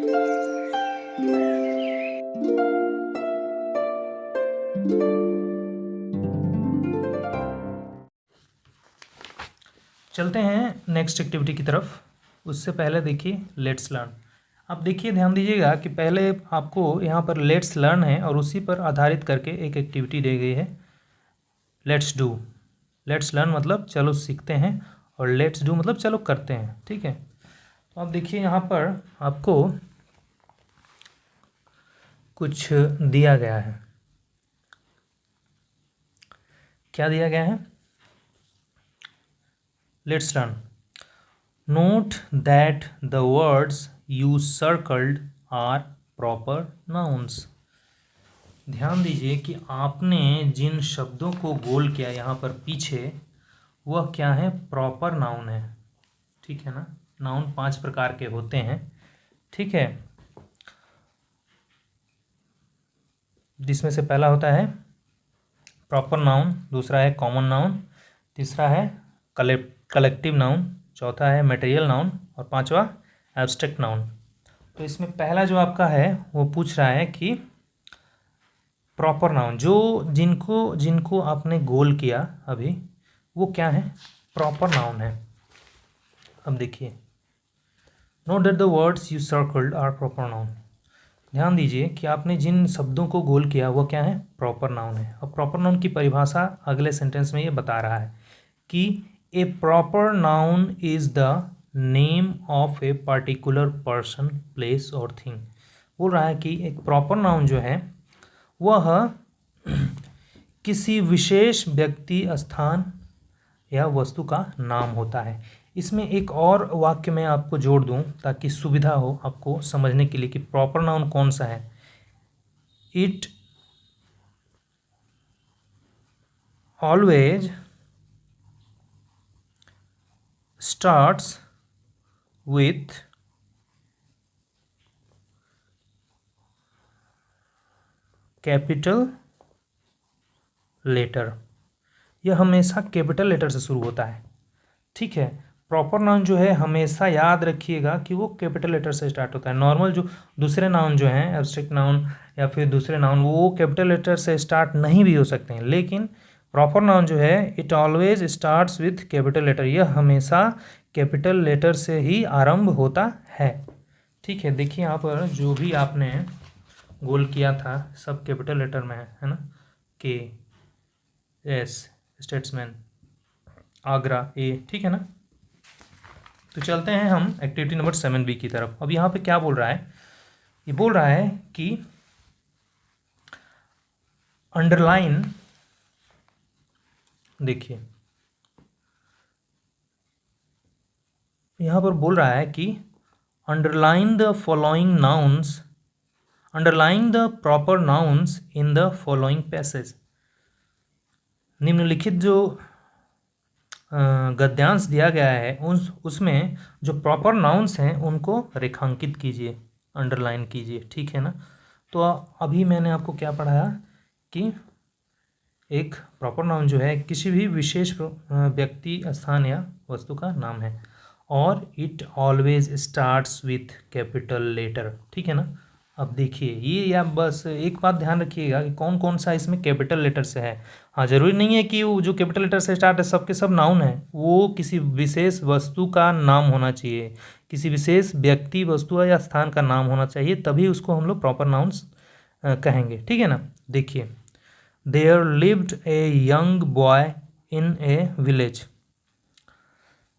चलते हैं next activity की तरफ। उससे पहले देखिए लेट्स लर्न। अब देखिए ध्यान दीजिएगा कि पहले आपको यहाँ पर लेट्स लर्न है और उसी पर आधारित करके एक एक्टिविटी दी गई है लेट्स डू। लेट्स लर्न मतलब चलो सीखते हैं और लेट्स डू मतलब चलो करते हैं, ठीक है। तो अब देखिए यहाँ पर आपको कुछ दिया गया है। क्या दिया गया है? Let's learn. Note that the words you circled are proper nouns. ध्यान दीजिए कि आपने जिन शब्दों को गोल किया यहाँ पर पीछे, वह क्या है? प्रॉपर नाउन है, ठीक है ना। नाउन 5 प्रकार के होते हैं, ठीक है, जिसमें से पहला होता है प्रॉपर नाउन, दूसरा है कॉमन नाउन, तीसरा है कलेक्टिव नाउन, चौथा है मटेरियल नाउन और पांचवा एब्स्ट्रैक्ट नाउन। तो इसमें पहला जो आपका है वो पूछ रहा है कि प्रॉपर नाउन, जो जिनको आपने गोल किया अभी, वो क्या है? प्रॉपर नाउन है। अब देखिए, note that the words you circled are proper noun. ध्यान दीजिए कि आपने जिन शब्दों को गोल किया वो क्या है? प्रॉपर नाउन है। अब प्रॉपर नाउन की परिभाषा अगले सेंटेंस में ये बता रहा है कि a proper noun is the name of a particular person, place और थिंग। बोल रहा है कि एक प्रॉपर नाउन जो है वह किसी विशेष व्यक्ति, स्थान या वस्तु का नाम होता है। इसमें एक और वाक्य मैं आपको जोड़ दूं ताकि सुविधा हो आपको समझने के लिए कि प्रॉपर नाउन कौन सा है। It always starts with capital letter. यह हमेशा कैपिटल लेटर से शुरू होता है, ठीक है। प्रॉपर नाउन जो है हमेशा याद रखिएगा कि वो कैपिटल लेटर से स्टार्ट होता है। नॉर्मल जो दूसरे नाउन जो हैं, एब्स्ट्रैक्ट नाउन या फिर दूसरे नाउन, वो कैपिटल लेटर से स्टार्ट नहीं भी हो सकते हैं, लेकिन प्रॉपर नाउन जो है it always starts with capital letter. यह हमेशा कैपिटल लेटर से ही आरंभ होता है, ठीक है। देखिए यहाँ पर जो भी आपने गोल किया था सब कैपिटल लेटर में है ना। के, एस, स्टेट्समैन, आगरा, ए, ठीक है ना। तो चलते हैं हम एक्टिविटी नंबर 7B की तरफ। अब यहाँ पे क्या बोल रहा है? ये बोल रहा है कि अंडरलाइन, देखिए यहाँ पर बोल रहा है कि underline the following nouns, underline the proper nouns in the following passage. निम्नलिखित जो गद्यांश दिया गया है उसमें जो प्रॉपर नाउन्स हैं उनको रेखांकित कीजिए, अंडरलाइन कीजिए, ठीक है ना। तो अभी मैंने आपको क्या पढ़ाया कि एक प्रॉपर नाउन जो है किसी भी विशेष व्यक्ति, स्थान या वस्तु का नाम है और it always starts with capital letter, ठीक है ना। अब देखिए ये, या बस एक बात ध्यान रखिएगा कि कौन कौन सा इसमें कैपिटल लेटर से है। हाँ, जरूरी नहीं है कि वो जो कैपिटल लेटर से स्टार्ट है सब के सब नाउन है, वो किसी विशेष वस्तु का नाम होना चाहिए, किसी विशेष व्यक्ति, वस्तु या स्थान का नाम होना चाहिए, तभी उसको हम लोग प्रॉपर नाउन्स कहेंगे, ठीक है ना। देखिए, there lived a young boy in a village.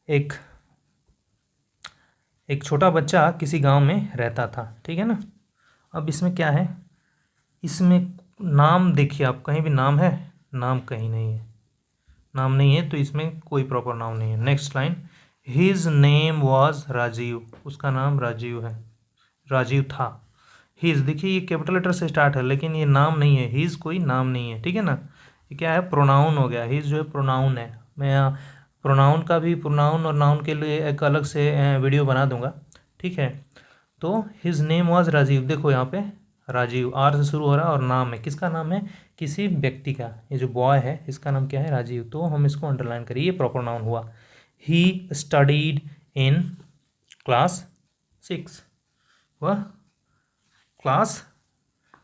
एक छोटा बच्चा किसी गांव में रहता था, ठीक है ना। अब इसमें क्या है? इसमें नाम देखिए आप, कहीं भी नाम है? नाम कहीं नहीं है, नाम नहीं है तो इसमें कोई प्रॉपर नाउन नहीं है। Next line, his name was Rajiv. उसका नाम राजीव है, राजीव था। हिज, देखिए ये कैपिटल लेटर से स्टार्ट है लेकिन ये नाम नहीं है, हिज कोई नाम नहीं है, ठीक है ना। ये क्या है? प्रोनाउन हो गया। हिज जो है प्रोनाउन है। मैं प्रोनाउन का भी, प्रोनाउन और नाउन के लिए एक अलग से वीडियो बना दूंगा, ठीक है। तो हिज नेम वॉज राजीव, देखो यहाँ पे राजीव आर से शुरू हो रहा है और नाम है, किसका नाम है? किसी व्यक्ति का। ये जो बॉय है इसका नाम क्या है? राजीव। तो हम इसको अंडरलाइन करिए, ये प्रॉपर नाउन हुआ। ही स्टडीड इन क्लास 6, वह क्लास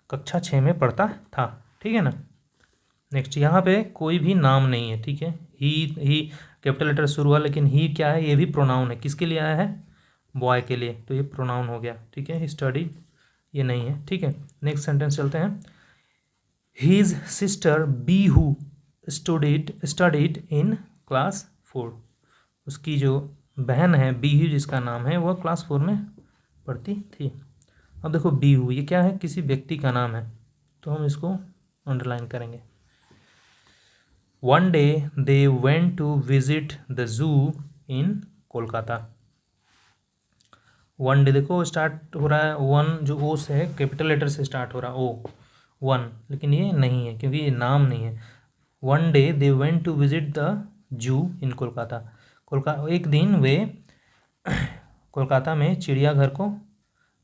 कक्षा 6 में पढ़ता था। ठीक है ना। नेक्स्ट, यहाँ पे कोई भी नाम नहीं है। ठीक है, ही कैपिटल लेटर शुरू हुआ, लेकिन ही क्या है, ये भी प्रोनाउन है। किसके लिए आया है, बॉय के लिए, तो ये प्रोनाउन हो गया। ठीक है, स्टडी ये नहीं है। ठीक है, नेक्स्ट सेंटेंस चलते हैं। His sister be who studied in class 4। उसकी जो बहन है बी हु जिसका नाम है, वह क्लास 4 में पढ़ती थी। अब देखो बी हु ये क्या है, किसी व्यक्ति का नाम है, तो हम इसको अंडरलाइन करेंगे। One day they went to visit the zoo in Kolkata. One day देखो स्टार्ट हो रहा है, वन जो ओ से है, कैपिटल लेटर से स्टार्ट हो रहा है, ओ वन, लेकिन ये नहीं है क्योंकि ये नाम नहीं है। One day they went to visit the zoo in Kolkata. एक दिन वे कोलकाता में चिड़ियाघर को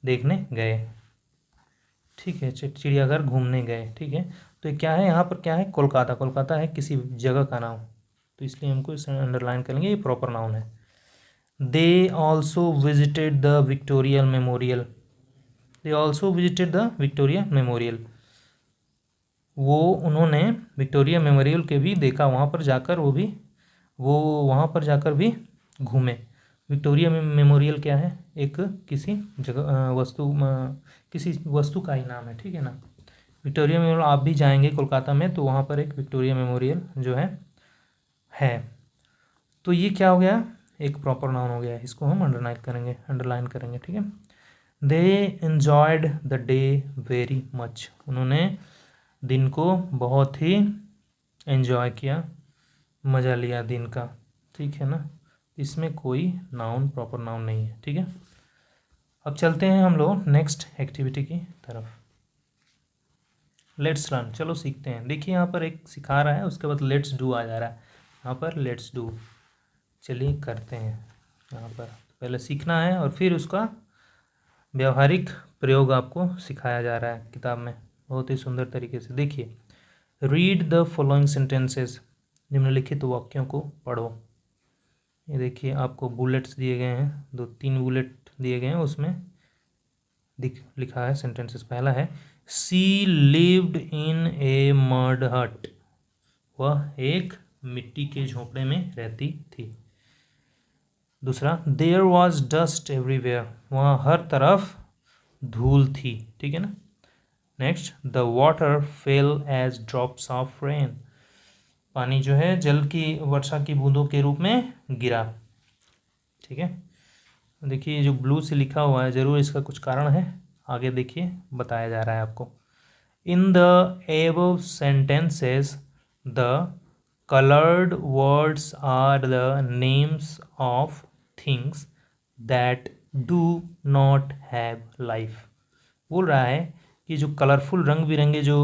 देखने गए। ठीक है, चिड़ियाघर घूमने गए। ठीक है, तो ये क्या है, यहाँ पर क्या है, कोलकाता। कोलकाता है किसी जगह का नाम, तो इसलिए हमको इसे अंडरलाइन करेंगे, ये प्रॉपर नाउन है। They also visited the Victoria memorial. They also visited the Victoria memorial. वो उन्होंने विक्टोरिया मेमोरियल के भी देखा, वहाँ पर जाकर वो वहाँ पर जाकर भी घूमे। विक्टोरिया मेमोरियल क्या है, एक किसी जगह किसी वस्तु का ही नाम है। ठीक है ना। विक्टोरिया मेमोरियल आप भी जाएंगे कोलकाता में, तो वहाँ पर एक विक्टोरिया मेमोरियल जो है। तो ये क्या हो गया, एक प्रॉपर नाउन हो गया। इसको हम अंडरलाइन करेंगे। ठीक है। They enjoyed the day very much. उन्होंने दिन को बहुत ही एन्जॉय किया, मज़ा लिया दिन का। ठीक है ना। इसमें कोई नाउन, प्रॉपर नाउन नहीं है। ठीक है, अब चलते हैं हम लोग नेक्स्ट एक्टिविटी की तरफ। लेट्स लर्न, चलो सीखते हैं। देखिए यहाँ पर एक सिखा रहा है, उसके बाद लेट्स डू आ जा रहा है। यहाँ पर लेट्स डू, चलिए करते हैं। यहाँ पर पहले सीखना है और फिर उसका व्यावहारिक प्रयोग आपको सिखाया जा रहा है किताब में, बहुत ही सुंदर तरीके से। देखिए, रीड द फॉलोइंग सेंटेंसेस। निम्नलिखित वाक्यों को पढ़ो। ये देखिए आपको बुलेट्स दिए गए हैं, 2-3 बुलेट दिए गए हैं, उसमें लिखा है सेंटेंसेस। पहला है she lived in A mud हट। वह एक मिट्टी के झोंपड़े में रहती थी। दूसरा, देयर वॉज डस्ट एवरीवेयर। वहाँ हर तरफ धूल थी। ठीक है ना। Next, the water fell as drops of rain. पानी जो है जल की वर्षा की बूंदों के रूप में गिरा। ठीक है, देखिए जो ब्लू से लिखा हुआ है, ज़रूर इसका कुछ कारण है, आगे देखिए बताया जा रहा है आपको। In the above sentences the coloured words are the names of things that do not have life. बोल रहा है कि जो कलरफुल रंग बिरंगे जो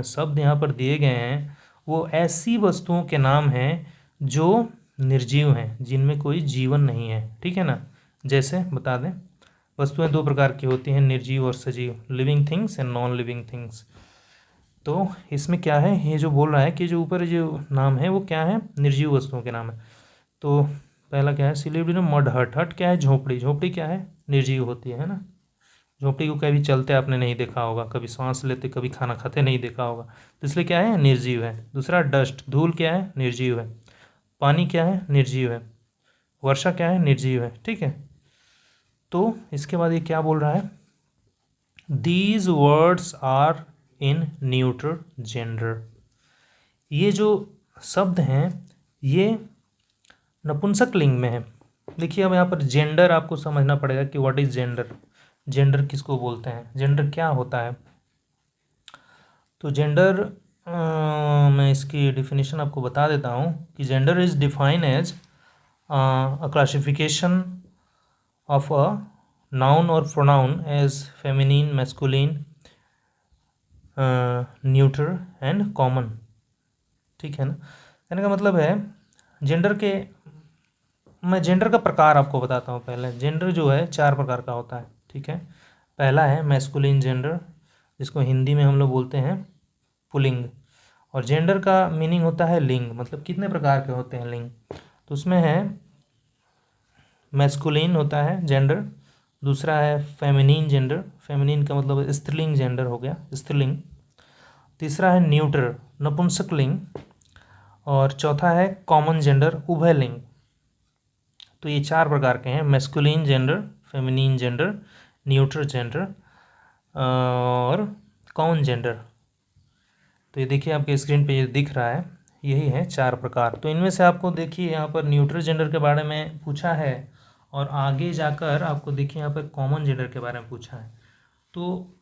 शब्द यहाँ पर दिए गए हैं, वो ऐसी वस्तुओं के नाम हैं जो निर्जीव हैं, जिनमें कोई जीवन नहीं है। ठीक है ना। जैसे बता दें, वस्तुएं 2 प्रकार की होती हैं, निर्जीव और सजीव, living things and non living things. तो इसमें क्या है, ये जो बोल रहा है कि जो ऊपर जो नाम है वो क्या है, निर्जीव वस्तुओं के नाम है। तो पहला क्या है, सी लिव्ड इन मड हट। हट क्या है, झोपड़ी। झोपड़ी क्या है, निर्जीव होती है ना। झोपड़ी को कभी चलते आपने नहीं देखा होगा, कभी सांस लेते, कभी खाना खाते नहीं देखा होगा, तो इसलिए क्या है, निर्जीव है। दूसरा, डस्ट, धूल क्या है, निर्जीव है। पानी क्या है, निर्जीव है। वर्षा क्या है, निर्जीव है। ठीक है। तो इसके बाद ये क्या बोल रहा है, these words are in neutral gender. ये जो शब्द हैं ये नपुंसक लिंग में है। देखिए अब यहाँ पर जेंडर आपको समझना पड़ेगा कि व्हाट इज जेंडर। जेंडर किसको बोलते हैं, जेंडर क्या होता है। तो जेंडर मैं इसकी डिफिनीशन आपको बता देता हूँ कि gender is define as a classification of a noun और pronoun as feminine, masculine, neutral and common. ठीक है ना। कहने का मतलब है जेंडर के, मैं जेंडर का प्रकार आपको बताता हूँ। पहले जेंडर जो है 4 प्रकार का होता है। ठीक है। पहला है मैस्कुलिन जेंडर, जिसको हिंदी में हम लोग बोलते हैं पुल्लिंग। और जेंडर का मीनिंग होता है लिंग, मतलब कितने प्रकार के होते हैं लिंग। तो उसमें है मैस्कुलिन होता है जेंडर, दूसरा है फेमिनिन जेंडर, फेमिनिन का मतलब स्त्रीलिंग जेंडर हो गया, स्त्रीलिंग। तीसरा है न्यूटर, नपुंसकलिंग। और चौथा है कॉमन जेंडर, उभयलिंग। तो ये 4 प्रकार के हैं, masculine gender, feminine gender, neutral gender और कॉमन जेंडर। तो ये देखिए आपके स्क्रीन पे ये दिख रहा है, यही है 4 प्रकार। तो इनमें से आपको देखिए यहाँ पर न्यूट्रल जेंडर के बारे में पूछा है और आगे जाकर आपको देखिए यहाँ पर कॉमन जेंडर के बारे में पूछा है। तो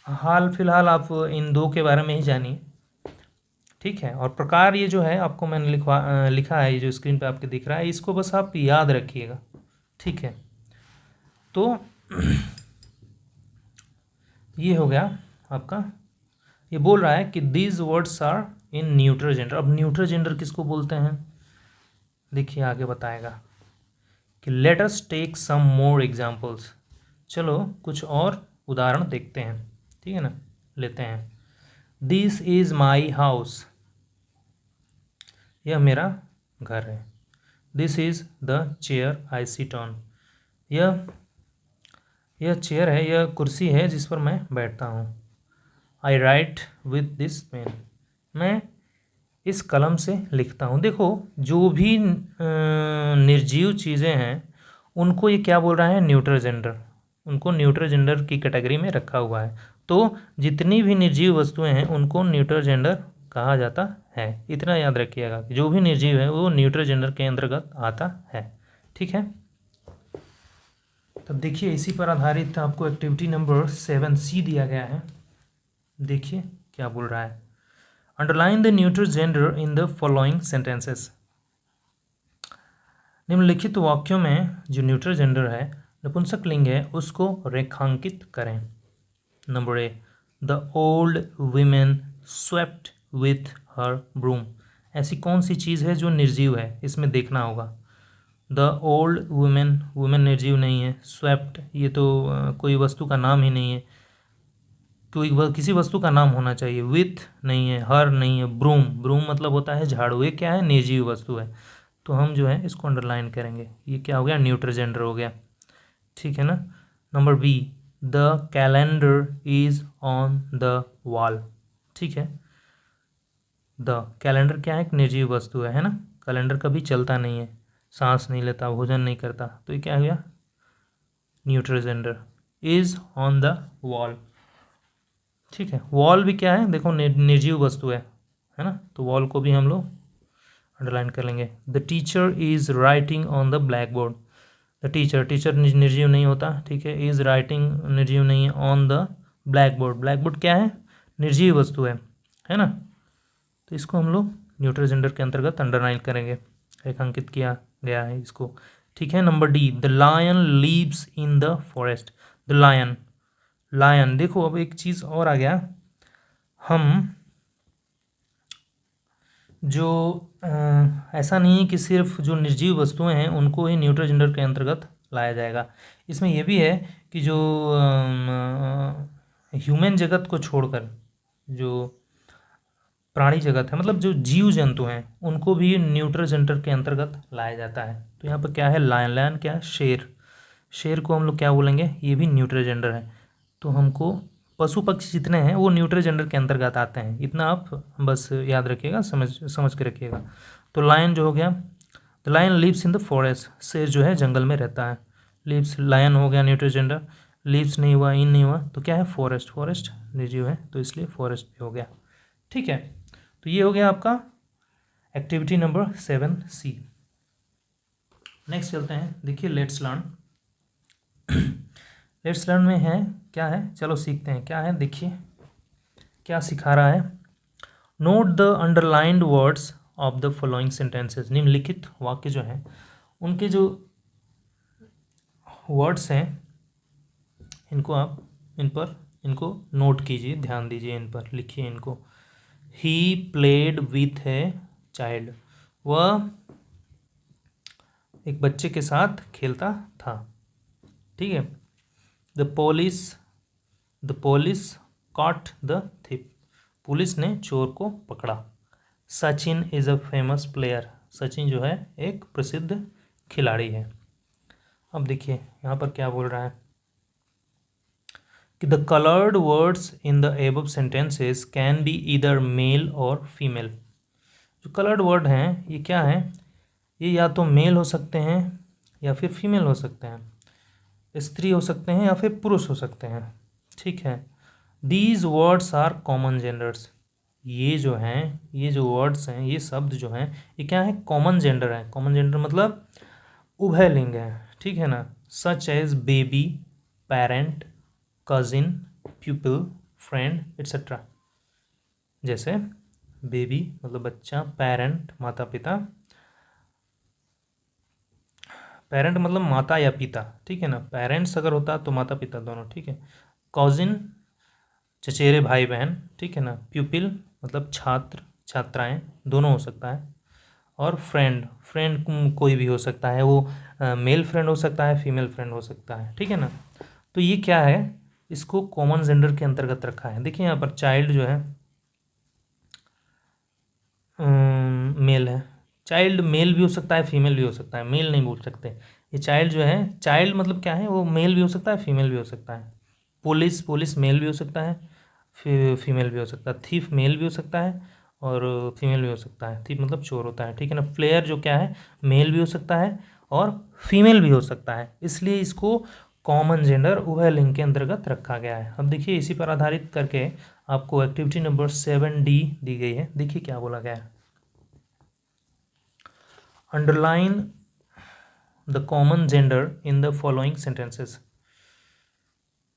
हाल फिलहाल आप इन 2 के बारे में ही जानिए, ठीक है। और प्रकार ये जो है आपको मैंने लिखा है, ये जो स्क्रीन पे आपके दिख रहा है, इसको बस आप याद रखिएगा, ठीक है। तो ये हो गया आपका, ये बोल रहा है कि these words are in neutral gender. अब न्यूट्रल जेंडर किसको बोलते हैं, देखिए आगे बताएगा कि let us take some more examples. चलो कुछ और उदाहरण देखते हैं, ठीक है ना, लेते हैं। दिस इज माई हाउस, यह मेरा घर है। This is the chair I sit on, यह चेयर है, यह कुर्सी है जिस पर मैं बैठता हूँ। आई राइट विथ दिस पेन, मैं इस कलम से लिखता हूँ। देखो जो भी निर्जीव चीज़ें हैं उनको ये क्या बोल रहा है, न्यूट्रल जेंडर, उनको न्यूट्रल जेंडर की कैटेगरी में रखा हुआ है। तो जितनी भी निर्जीव वस्तुएं हैं उनको न्यूट्रल जेंडर कहा जाता है। इतना याद रखिएगा कि जो भी निर्जीव है वो न्यूट्रल जेंडर के अंतर्गत आता है, ठीक है। तब देखिए इसी पर आधारित आपको एक्टिविटी नंबर 7C दिया गया है। देखिए क्या बोल रहा है, underline the neutral gender in the following sentences. निम्नलिखित वाक्यों में जो न्यूट्रल जेंडर है, नपुंसक लिंग है, उसको रेखांकित करें। Number A, the old women swept with her broom. ऐसी कौन सी चीज़ है जो निर्जीव है, इसमें देखना होगा। द ओल्ड वुमेन, वुमेन निर्जीव नहीं है। स्वेप्ट, ये तो कोई वस्तु का नाम ही नहीं है, कोई किसी वस्तु का नाम होना चाहिए। विथ नहीं है, हर नहीं है। ब्रूम, ब्रूम मतलब होता है झाड़ू, ये क्या है, निर्जीव वस्तु है। तो हम जो है इसको अंडरलाइन करेंगे, ये क्या हो गया, न्यूट्रल जेंडर हो गया, ठीक है ना। Number B, the calendar is on the wall, ठीक है। द कैलेंडर क्या है, एक निर्जीव वस्तु है ना। कैलेंडर कभी चलता नहीं है, सांस नहीं लेता, भोजन नहीं करता, तो ये क्या हो गया, neutral gender. Is on the wall, ठीक है। वॉल भी क्या है, देखो निर्जीव वस्तु है ना, तो वॉल को भी हम लोग अंडरलाइन कर लेंगे। The teacher is writing on the black board. The teacher, teacher निर्जीव नहीं होता, ठीक है। इज राइटिंग निर्जीव नहीं है। On the black board, black board क्या है, निर्जीव वस्तु है ना। तो इसको हम लोग न्यूट्रल जेंडर के अंतर्गत अंडरलाइन करेंगे, रेखांकित किया गया है इसको, ठीक है। Number D, the lion lives in the forest. The lion, lion देखो अब एक चीज़ और आ गया, हम जो ऐसा नहीं है कि सिर्फ जो निर्जीव वस्तुएं हैं उनको ही न्यूट्रल जेंडर के अंतर्गत लाया जाएगा। इसमें यह भी है कि जो ह्यूमन जगत को छोड़कर जो प्राणी जगत है, मतलब जो जीव जंतु हैं, उनको भी न्यूट्रल जेंडर के अंतर्गत लाया जाता है। तो यहाँ पर क्या है, लायन, लायन क्या है, शेर, शेर को हम लोग क्या बोलेंगे, ये भी न्यूट्रल जेंडर है। तो हमको पशु पक्षी जितने हैं वो न्यूट्रल जेंडर के अंतर्गत आते हैं, इतना आप बस याद रखिएगा, समझ के रखिएगा। तो लायन जो हो गया, the lion lives in the forest, शेर जो है जंगल में रहता है। लिव्स, लायन हो गया न्यूट्रल जेंडर, लिव्स नहीं हुआ, इन नहीं हुआ, तो क्या है, फॉरेस्ट, फॉरेस्ट निर्जीव है तो इसलिए फॉरेस्ट भी हो गया, ठीक है। तो ये हो गया आपका एक्टिविटी नंबर 7C। नेक्स्ट चलते हैं, देखिए लेट्स लर्न। लेट्स लर्न में है क्या है, चलो सीखते हैं क्या है। देखिए क्या सिखा रहा है, note the underlined words of the following sentences. निम्नलिखित वाक्य जो हैं उनके जो वर्ड्स हैं इनको आप इनको नोट कीजिए, ध्यान दीजिए, इन पर लिखिए इनको। He played with a child, वह एक बच्चे के साथ खेलता था, ठीक है। The police caught the thief, police ने चोर को पकड़ा। Sachin is a famous player, Sachin जो है एक प्रसिद्ध खिलाड़ी है। अब देखिए यहाँ पर क्या बोल रहा है, कि the coloured words in the above sentences can be either male और फीमेल। जो कलर्ड वर्ड हैं ये क्या है, ये या तो मेल हो सकते हैं या फिर फीमेल हो सकते हैं, स्त्री हो सकते हैं या फिर पुरुष हो सकते हैं। ठीक है, these words are common genders. ये जो हैं, ये जो वर्ड्स हैं, ये शब्द जो हैं, ये क्या है, कॉमन जेंडर है। कॉमन जेंडर मतलब उभय लिंग है। ठीक है ना, such as baby, parent, cousin, pupil, friend etcetera. जैसे बेबी मतलब बच्चा, पेरेंट माता पिता, पेरेंट मतलब माता या पिता। ठीक है ना, पेरेंट्स अगर होता तो माता पिता दोनों। ठीक है, कॉजिन चचेरे भाई बहन। ठीक है ना, प्यूपिल मतलब छात्र छात्राएं, दोनों हो सकता है। और फ्रेंड, फ्रेंड कोई भी हो सकता है, वो मेल फ्रेंड हो सकता है, फीमेल फ्रेंड हो सकता है। ठीक है ना, तो ये क्या है, इसको कॉमन जेंडर के अंतर्गत रखा है। देखिए यहाँ पर चाइल्ड जो है मेल है, चाइल्ड मेल भी हो सकता है, फीमेल भी हो सकता है, मेल नहीं बोल सकते। ये चाइल्ड जो है, चाइल्ड मतलब क्या है, वो मेल भी हो सकता है, फीमेल भी हो सकता है। पुलिस, पुलिस मेल भी हो सकता है, फीमेल भी हो सकता है। थीफ मेल भी हो सकता है और फीमेल भी हो सकता है। थीफ मतलब चोर होता है। ठीक है ना, प्लेयर जो क्या है, मेल भी हो सकता है और फीमेल भी हो सकता है, इसलिए इसको कॉमन जेंडर उभय लिंग के अंतर्गत रखा गया है। अब देखिए इसी पर आधारित करके आपको एक्टिविटी नंबर 7D दी गई है। देखिए क्या बोला गया है, underline the common gender in the following sentences.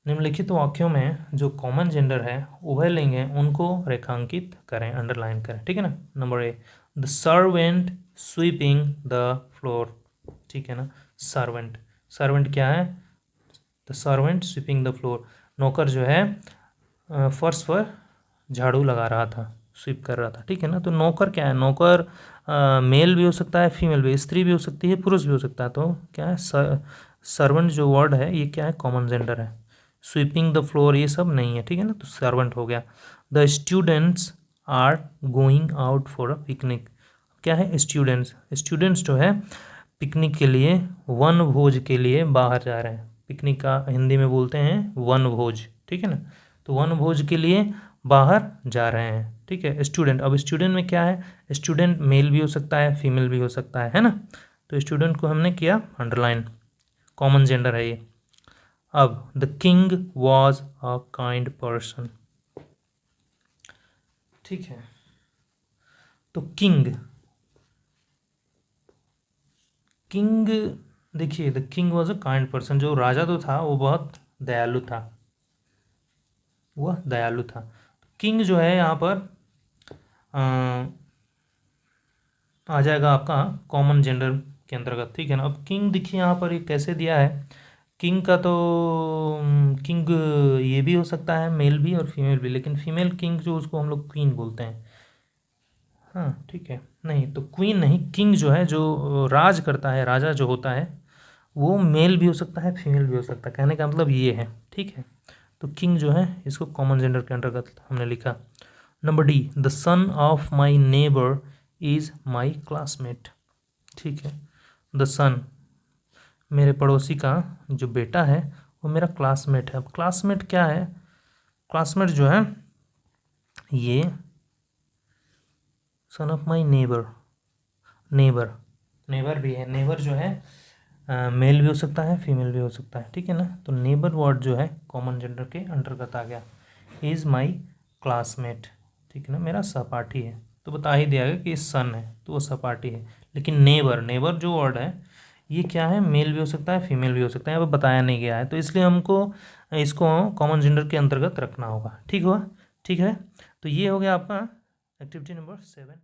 निम्नलिखित वाक्यों में जो कॉमन जेंडर है, उभय लिंग है, उनको रेखांकित करें, अंडरलाइन करें। ठीक है ना, number A, the servant sweeping the floor. ठीक है ना, सर्वेंट, सर्वेंट क्या है, the servant sweeping the floor, नौकर जो है फर्श पर झाड़ू लगा रहा था, स्वीप कर रहा था। ठीक है ना, तो नौकर क्या है, नौकर मेल भी हो सकता है, फीमेल भी, स्त्री भी हो सकती है, पुरुष भी हो सकता है। तो क्या है, सर्वेंट जो वर्ड है ये क्या है, कॉमन जेंडर है। स्वीपिंग द फ्लोर ये सब नहीं है। ठीक है ना, तो सर्वेंट हो गया। The students are going out for a picnic. क्या है, स्टूडेंट्स, स्टूडेंट्स जो है पिकनिक के लिए, वन भोज के लिए बाहर जा रहे हैं। पिकनिक का हिंदी में बोलते हैं वन भोज। ठीक है ना, तो वन भोज के लिए बाहर जा रहे हैं। ठीक है, स्टूडेंट, अब स्टूडेंट में क्या है, स्टूडेंट मेल भी हो सकता है, फीमेल भी हो सकता है ना। तो स्टूडेंट को हमने किया अंडरलाइन, कॉमन जेंडर है ये। अब the king was a kind person. ठीक है, तो किंग, किंग देखिए, the king was a kind person, जो राजा तो था वो बहुत दयालु था, वह दयालु था। किंग जो है यहाँ पर आ जाएगा आपका कॉमन जेंडर के अंतर्गत। ठीक है ना, अब किंग देखिए यहाँ पर ये कैसे दिया है, किंग का तो किंग ये भी हो सकता है, मेल भी और फीमेल भी, लेकिन फीमेल किंग जो उसको हम लोग क्वीन बोलते हैं। हाँ ठीक है, नहीं तो क्वीन नहीं, किंग जो है, जो राज करता है, राजा जो होता है, वो मेल भी हो सकता है, फीमेल भी हो सकता है, कहने का मतलब ये है। ठीक है, तो किंग जो है इसको कॉमन जेंडर के अंतर्गत हमने लिखा। Number D, the son of my neighbour is my classmate. ठीक है, द सन मेरे पड़ोसी का जो बेटा है वो मेरा क्लासमेट है। अब क्लासमेट क्या है, क्लासमेट जो है ये son of my neighbour, neighbour, neighbour भी है, नेबर जो है मेल भी हो सकता है, फीमेल भी हो सकता है। ठीक है ना, तो नेबर वर्ड जो है कॉमन जेंडर के अंतर्गत आ गया। इज़ माई क्लासमेट, ठीक है ना, मेरा सहपाठी है, तो बता ही दिया गया कि सन है तो वो सहपाठी है। लेकिन नेबर, नेबर जो वर्ड है ये क्या है, मेल भी हो सकता है, फीमेल भी हो सकता है, अब बताया नहीं गया है, तो इसलिए हमको इसको कॉमन जेंडर के अंतर्गत रखना होगा। ठीक हुआ, ठीक है, तो ये हो गया आपका एक्टिविटी नंबर 7।